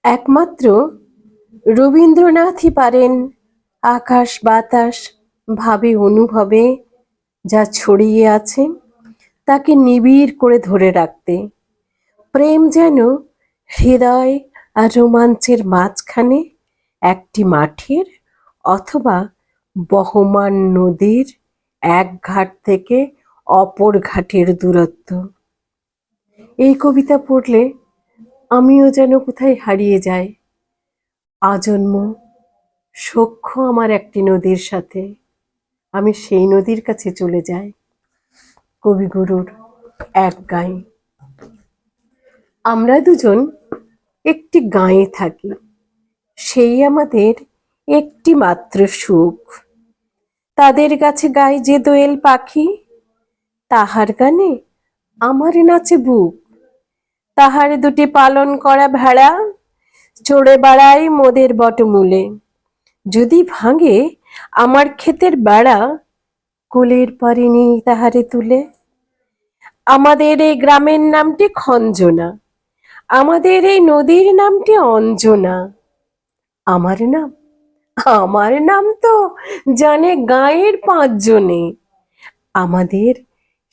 একমাত্র রবীন্দ্রনাথই পারেন আকাশ বাতাস ভাবে অনুভবে যা ছড়িয়ে আছে তাকে নিবিড় করে ধরে রাখতে। প্রেম যেন হৃদয় আর রোমাঞ্চের মাঝখানে একটি মাঠের অথবা বহমান নদীর এক ঘাট থেকে অপর ঘাটের দূরত্ব। এই কবিতা পড়লে আমিও যেন কোথায় হারিয়ে যাই। আজন্ম সখ্য আমার একটি নদীর সাথে, আমি সেই নদীর কাছে চলে যাই। কবিগুরুর এক গাঁয়ে। আমরা দুজন একটি গাঁয়ে থাকি, সেই আমাদের একটি মাত্র সুখ। তাদের কাছে গায় যে দোয়েল পাখি, তাহার গানে আমার নাচে বুক। তাহার দুটি পালন করা ভেড়া চড়ে বেড়ায় মোদের বটমূলে। যদি ভাঙে আমার ক্ষেতের বেড়া, কুলের পরে নেই তাহারে তুলে। আমাদের এই গ্রামের নামটি খঞ্জনা, আমাদের এই নদীর নামটি অঞ্জনা। আমার নাম আমার নাম তো জানে গাঁয়ের 5 জনে। আমাদের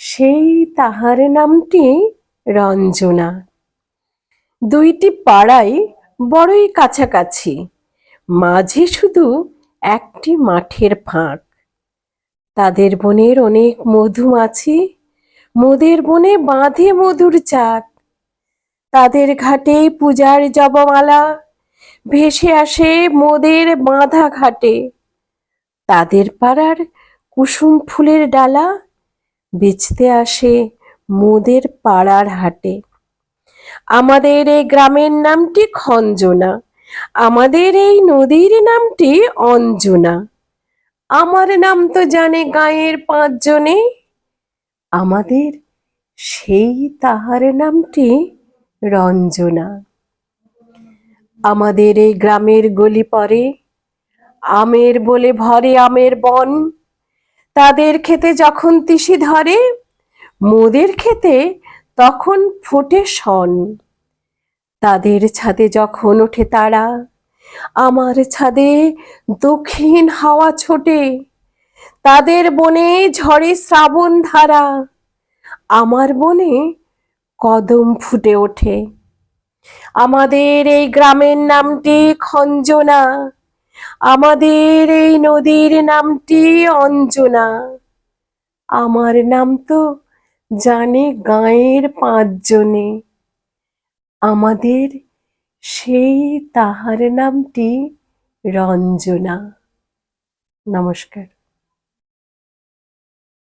সেই তাহার নামটি রঞ্জনা। দুইটি পাড়াই বড়ই কাছাকাছি, মাঝে শুধু একটি মাঠের ফাঁক। তাদের বনের অনেক মধুমাছি, মোদের বনে বাঁধে মধুর চাক। তাদের ঘাটে পূজার জপমালা ভেসে আসে মোদের বাঁধা ঘাটে। তাদের পাড়ার কুসুম ফুলের ডালা বেচতে আসে মোদের পাড়ার হাটে। আমাদের এই গ্রামের নামটি খঞ্জনা, আমাদের এই নদীর নামটি অঞ্জনা। আমার নাম তো জানে গাঁয়ের 5 জনে, আমাদের সেই তাহার নামটি রঞ্জনা। আমাদের এই গ্রামের গলি পরে আমের বলে ভরে আমের বন। তাদের খেতে যখন তিসি ধরে, মোদের খেতে তখন ফোটে শন। তাদের ছাদে যখন ওঠে তারা, আমার ছাদে দক্ষিণ হাওয়া ছোটে। তাদের বনে ঝরে শ্রাবণ ধারা, আমার বনে কদম ফুটে ওঠে। আমাদের এই গ্রামের নামটি খঞ্জনা, আমাদের এই নদীর নামটি অঞ্জনা। আমার নাম তো জানে গাঁয়ের 5 জনে, আমাদের সেই তাহার নামটি রঞ্জনা। নমস্কার।